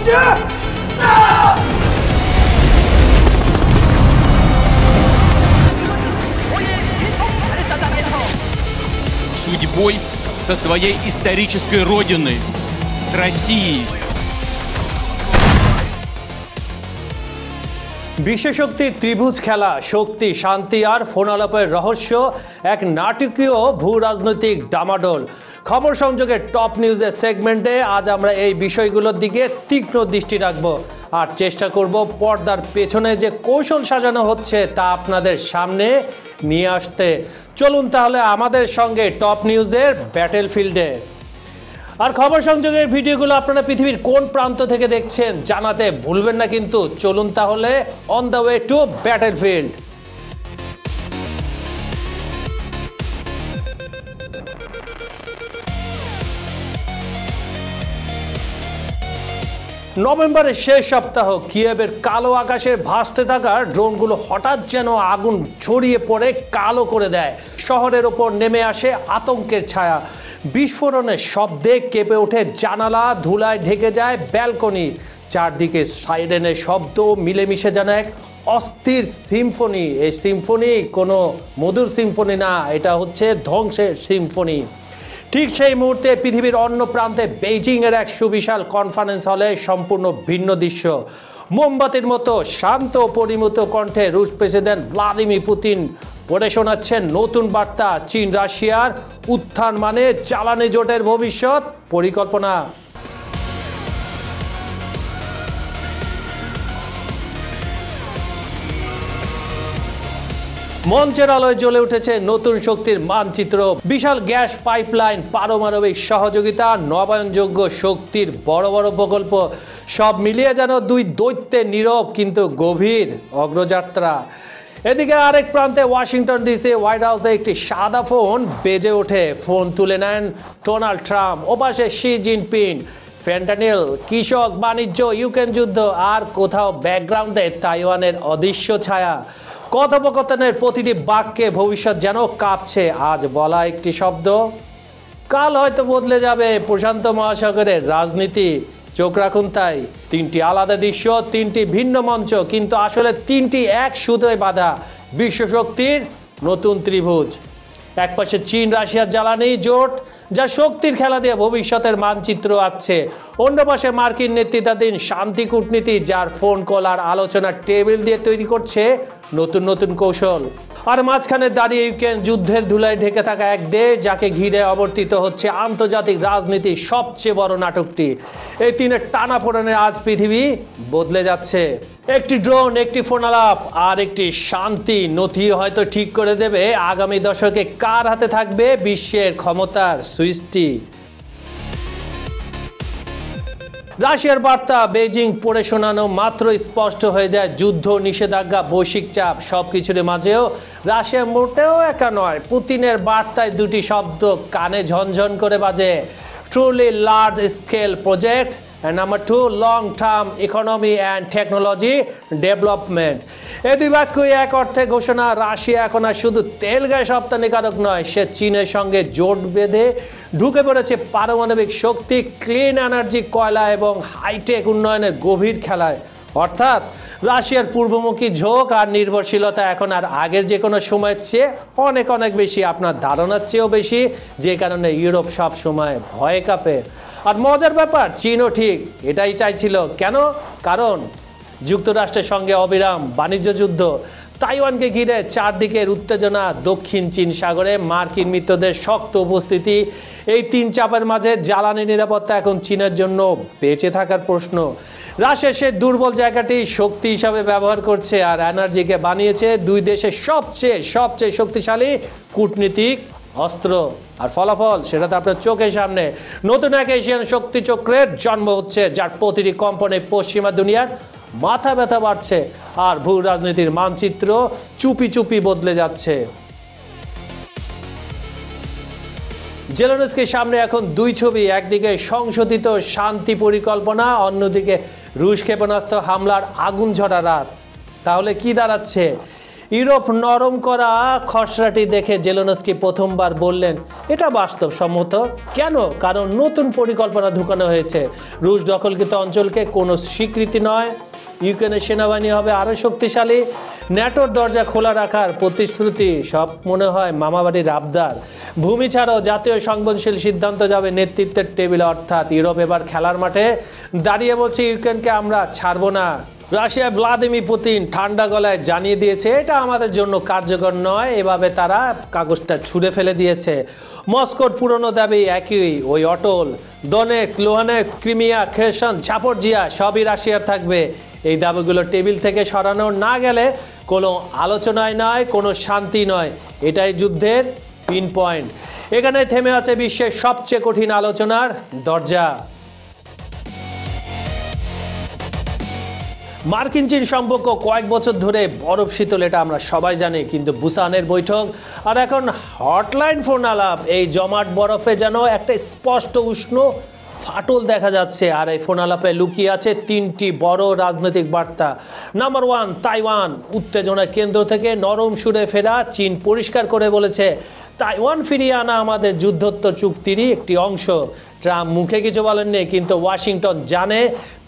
Судьбой со своей исторической родиной, с Россией. বিশ্বশক্তির ত্রিভুজ খেলা, শক্তি, শান্তি আর ফোনালাপের রহস্য, এক নাটকীয় ভূ রাজনৈতিক ডামাডোল। খবর সংযোগের টপ নিউজের সেগমেন্টে আজ আমরা এই বিষয়গুলোর দিকে তীক্ষ্ণ দৃষ্টি রাখব আর চেষ্টা করব পর্দার পেছনে যে কৌশল সাজানো হচ্ছে তা আপনাদের সামনে নিয়ে আসতে। চলুন তাহলে আমাদের সঙ্গে টপ নিউজের ব্যাটেলফিল্ডে। আর খবর সংযোগের ভিডিওগুলো আপনারা পৃথিবীর কোন প্রান্ত থেকে দেখছেন জানাতে ভুলবেন না কিন্তু। চলুন তাহলে on the way to battlefield. নভেম্বরের শেষ সপ্তাহ, কিয়েভের কালো আকাশে ভাসতে থাকা ড্রোনগুলো হঠাৎ যেন আগুন ছড়িয়ে পড়ে কালো করে দেয়। শহরের ওপর নেমে আসে আতঙ্কের ছায়া। বিস্ফোরণের শব্দে কেঁপে ওঠে জানালা, ধুলায় ঢেকে যায় ব্যালকনি। চারদিকে সাইরেনের শব্দ মিলেমিশে যেন এক অস্থির সিম্ফনি। এই সিম্ফনি কোনো মধুর সিম্ফনি না, এটা হচ্ছে ধ্বংসের সিম্ফনি। ঠিক সেই মুহূর্তে পৃথিবীর অন্য প্রান্তে বেইজিংয়ের এক সুবিশাল কনফারেন্স হলে সম্পূর্ণ ভিন্ন দৃশ্য। মোমবাতির মতো শান্ত পরিমিত কণ্ঠে রুশ প্রেসিডেন্ট ভ্লাদিমির পুতিন পড়ে শোনাচ্ছেন নতুন বার্তা। চীন রাশিয়ার উত্থান মানে জ্বালানি জোটের ভবিষ্যৎ পরিকল্পনা। মঞ্চের আলোয় জ্বলে উঠেছে নতুন শক্তির মানচিত্র। বিশাল গ্যাস পাইপলাইন, পারমাণবিক সহযোগিতা, নবায়নযোগ্য শক্তির বড় বড় প্রকল্প, সব মিলিয়ে যেন দুই দৈত্যের নীরব কিন্তু গভীর অগ্রযাত্রা। এদিকে আরেক প্রান্তে ওয়াশিংটন ডিসি হোয়াইট হাউসে একটি সাদা ফোন বেজে ওঠে। ফোন তুলে নেন ডোনাল্ড ট্রাম্প। ওপাশে শি জিনপিং। ফেন্টানিল, কৃষক, বাণিজ্য, ইউক্রেন যুদ্ধ, আর কোথাও ব্যাকগ্রাউন্ডে তাইওয়ানের অদৃশ্য ছায়া। কথোপকথনের প্রতিটি বাক্যে ভবিষ্যৎ যেন কাঁপছে। আজ বলা একটি শব্দ কাল হয়তো বদলে যাবে প্রশান্ত মহাসাগরের রাজনীতি। চোখ রাখুন তাই। তিনটি আলাদা দৃশ্য, তিনটি ভিন্ন মঞ্চ, কিন্তু আসলে তিনটি এক সুতোয় বাঁধা বিশ্বশক্তির নতুন ত্রিভুজ। একপাশে চীন রাশিয়ার জ্বালানি জোট, যা শক্তির খেলা দিয়ে ভবিষ্যতের মানচিত্র আঁকছে। অন্য পাশে মার্কিন নেতৃত্বাধীন শান্তি কূটনীতি, যার ফোন কল আর আলোচনার টেবিল দিয়ে তৈরি করছে নতুন নতুন কৌশল। আর মাঝখানে দাঁড়িয়ে ইউক্রেন যুদ্ধের ধুলায় ঢেকে থাকা এক দেশ, যাকে ঘিরে অবর্তিত হচ্ছে আন্তর্জাতিক রাজনীতির সবচেয়ে বড় নাটকটি। এই তিনের টানাপোড়েনে আজ পৃথিবী বদলে যাচ্ছে। একটি ড্রোন, একটি ফোনালাপ আর একটি শান্তি নথি হয়তো ঠিক করে দেবে আগামী দশকে কার হাতে থাকবে বিশ্বের ক্ষমতার সুইচটি। রাশিয়ার বার্তা বেইজিং পড়ে শোনানো মাত্র স্পষ্ট হয়ে যায় যুদ্ধ, নিষেধাজ্ঞা, বৈশ্বিক চাপ, সবকিছুর মাঝেও রাশিয়া মোটেও একা নয়। পুতিনের বার্তায় দুটি শব্দ কানে ঝনঝন করে বাজে: truly large scale project, and number 2 long term economy and technology development। এই দুই বাক্যই এক অর্থে ঘোষণা। রাশিয়া এখন আর শুধু তেল গ্যাস রপ্তানিকারক নয়, সে চীনের সঙ্গে জোট বেঁধে ঢুকে পড়েছে পারমাণবিক শক্তি, ক্লিন এনার্জি, কয়লা এবং হাইটেক উন্নয়নের গভীর খেলায়। অর্থাৎ রাশিয়ার পূর্বমুখী ঝোঁক আর নির্ভরশীলতা এখন আর আগের যে কোনো সময়ের চেয়ে অনেক অনেক বেশি, আপনার ধারণার চেয়েও বেশি, যে কারণে ইউরোপ সব সময় ভয়ে কাঁপে। আর মজার ব্যাপার, চীনও ঠিক এটাই চাইছিল। কেন? কারণ যুক্তরাষ্ট্রের সঙ্গে অবিরাম বাণিজ্য যুদ্ধ, তাইওয়ানকে ঘিরে চারদিকের উত্তেজনা, দক্ষিণ চীন সাগরে মার্কিন মিত্রদের শক্ত উপস্থিতি, এই তিন চাপের মাঝে জ্বালানি নিরাপত্তা এখন চীনের জন্য বেঁচে থাকার প্রশ্ন। রাশিয়া সে দুর্বল জায়গাটি শক্তি হিসাবে ব্যবহার করছে আর এনার্জিকে বানিয়েছে দুই দেশের সবচেয়ে শক্তিশালী কূটনীতিক অস্ত্র। আর ফলাফল সেটা তো আপনার চোখের সামনে। নতুন এক এশিয়ান শক্তি চক্রের জন্ম হচ্ছে, যার প্রতিটি কম্পনে পশ্চিমা দুনিয়ার মাথা ব্যথা বাড়ছে আর ভূ রাজনীতির মানচিত্র চুপি চুপি বদলে যাচ্ছে। জেলেনস্কির সামনে এখন দুই ছবি, একদিকে সংশোধিত শান্তি পরিকল্পনা, অন্যদিকে রুশ ক্ষেপণাস্ত্র হামলার আগুন ঝরা রাত। তাহলে কি দাঁড়াচ্ছে? ইউরোপ নরম করা খসড়াটি দেখে জেলেনস্কি প্রথমবার বললেন এটা বাস্তবসম্মত। কেন? কারণ নতুন পরিকল্পনা ঢুকানো হয়েছে। রুশ দখলকৃত অঞ্চলকে কোনো স্বীকৃতি নয়, ইউক্রেনের সেনাবাহিনী হবে আরও শক্তিশালী, ন্যাটোর দরজা খোলা রাখার প্রতিশ্রুতি, সব মনে হয় মামাবাড়ির আবদার। ভূমি ছাড়াও জাতীয় সংবেদনশীল সিদ্ধান্ত যাবে নেতৃত্বের টেবিলে, অর্থাৎ ইউরোপ এবার খেলার মাঠে দাঁড়িয়ে বলছে ইউক্রেনকে আমরা ছাড়বো না। রাশিয়া ভ্লাদিমির পুতিন ঠান্ডা গলায় জানিয়ে দিয়েছে এটা আমাদের জন্য কার্যকর নয়, এভাবে তারা কাগজটা ছুঁড়ে ফেলে দিয়েছে। মস্কোর পুরনো দাবি একই, ওই অটল। দনেক্স, লুহানেক্স, ক্রিমিয়া, খেরসন, ঝাপরজিয়া সবই রাশিয়ার থাকবে। এই দাবিগুলো টেবিল থেকে সরানো না গেলে কোনো আলোচনায় নয়, কোনো শান্তি নয়। এটাই যুদ্ধের পিন পয়েন্ট। এখানে থেমে আছে বিশ্বের সবচেয়ে কঠিন আলোচনার দরজা। মার্কিন চীন সম্পর্ক কয়েক বছর ধরে বরফ শীতল, এটা আমরা সবাই জানি, কিন্তু বুসানের বৈঠক আর এখন হটলাইন ফোন আলাপ, এই জমাট বরফে যেন একটা স্পষ্ট উষ্ণ ফাটল দেখা যাচ্ছে। আর এই ফোন আলাপে লুকিয়ে আছে তিনটি বড় রাজনৈতিক বার্তা। নাম্বার 1, তাইওয়ান উত্তেজনার কেন্দ্র থেকে নরম সুরে ফেরা। চীন পরিষ্কার করে বলেছে তাইওয়ান ফিরিয়ে আনা আমাদের যুদ্ধোত্তর চুক্তিরই একটি অংশ। ট্রাম্প মুখে কিছু বলেননি, কিন্তু ওয়াশিংটন জানে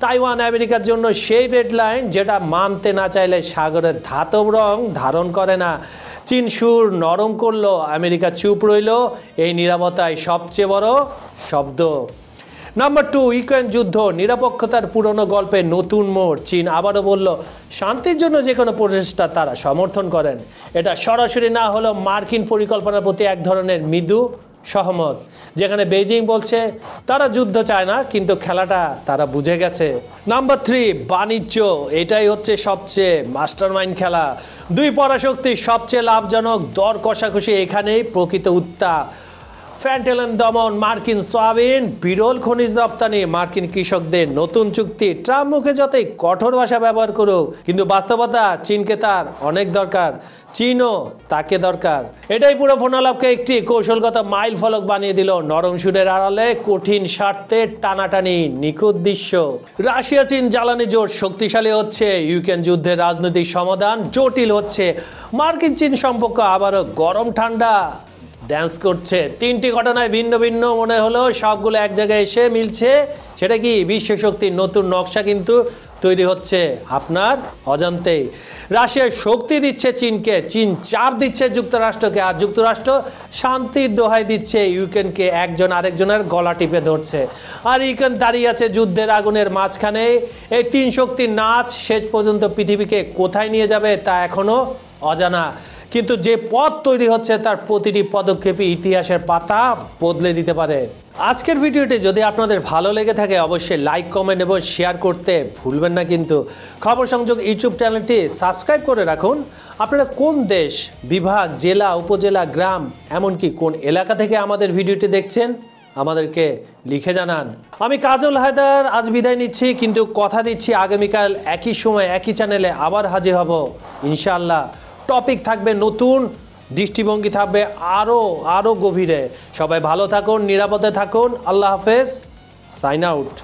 তাইওয়ান আমেরিকার জন্য সেই রেড লাইন যেটা মানতে না চাইলে সাগরের ধাতব রং ধারণ করে না। চীন সুর নরম করলো, আমেরিকা চুপ রইল। এই নিরাপত্তায় সবচেয়ে বড় শব্দ। নাম্বার 2, ইউক্রেন যুদ্ধ নিরপেক্ষতার পুরনো গল্পে নতুন মোড়। চীন আবারও বলল শান্তির জন্য যে কোনো প্রচেষ্টা তারা সমর্থন করেন। এটা সরাসরি না হলেও মার্কিন পরিকল্পনার প্রতি এক ধরনের মৃদু সহমত, যেখানে বেইজিং বলছে তারা যুদ্ধ চায় না, কিন্তু খেলাটা তারা বুঝে গেছে। নাম্বার 3, বাণিজ্য। এটাই হচ্ছে সবচেয়ে মাস্টারমাইন্ড খেলা। দুই পরাশক্তির সবচেয়ে লাভজনক দর কষাকষি এখানেই প্রকৃত উত্তাপ। ফ্যান্টেলেন দমন, মার্কিন সয়াবিন, বিরল খনিজ রপ্তানি, মার্কিন কৃষকদের নতুন চুক্তি। ট্রাম্প মুখে যতই কঠোর ভাষা ব্যবহার করুক, কিন্তু বাস্তবতা চীনকে তার অনেক দরকার, চীনও তাকে দরকার। এটাই পুরো ফোনালাপকে একটি কৌশলগত মাইল ফলক বানিয়ে দিল। নরম সুরের আড়ালে কঠিন স্বার্থের টানাটানি, নিখুঁত দৃশ্য। রাশিয়া চীন জ্বালানি জোট শক্তিশালী হচ্ছে, ইউক্রেন যুদ্ধের রাজনৈতিক সমাধান জটিল হচ্ছে, মার্কিন চীন সম্পর্ক আবারও গরম ঠান্ডা ড্যান্স করছে। তিনটি ঘটনায় ভিন্ন ভিন্ন মনে হলো, সবগুলো এক জায়গায় এসে মিলছে। সেটা কি? বিশ্ব শক্তির নতুন নকশা কিন্তু তৈরি হচ্ছে আপনার অজান্তেই। রাশিয়া শক্তি দিচ্ছে চীনকে, চীন চাপ দিচ্ছে যুক্তরাষ্ট্রকে, আর যুক্তরাষ্ট্র শান্তির দোহাই দিচ্ছে ইউক্রেনকে। একজন আরেকজনের গলা টিপে ধরছে, আর ইউক্রেন দাঁড়িয়ে আছে যুদ্ধের আগুনের মাঝখানে। এই তিন শক্তির নাচ শেষ পর্যন্ত পৃথিবীকে কোথায় নিয়ে যাবে তা এখনো অজানা, কিন্তু যে পথ তৈরি হচ্ছে তার প্রতিটি পদক্ষেপই ইতিহাসের পাতা বদলে দিতে পারে। আজকের ভিডিওটি যদি আপনাদের ভালো লেগে থাকে অবশ্যই লাইক, কমেন্ট এবং শেয়ার করতে ভুলবেন না। কিন্তু খবর সংযোগ ইউটিউব চ্যানেলটি সাবস্ক্রাইব করে রাখুন। আপনারা কোন দেশ, বিভাগ, জেলা, উপজেলা, গ্রাম, এমনকি কোন এলাকা থেকে আমাদের ভিডিওটি দেখছেন আমাদেরকে লিখে জানান। আমি কাজল হায়দার আজ বিদায় নিচ্ছি, কিন্তু কথা দিচ্ছি আগামীকাল একই সময় একই চ্যানেলে আবার হাজির হব ইনশাআল্লাহ। টপিক থাকবে নতুন, দৃষ্টিভঙ্গি থাকবে আরও গভীরে। সবাই ভালো থাকুন, নিরাপদে থাকুন। আল্লাহ হাফেজ, সাইন আউট।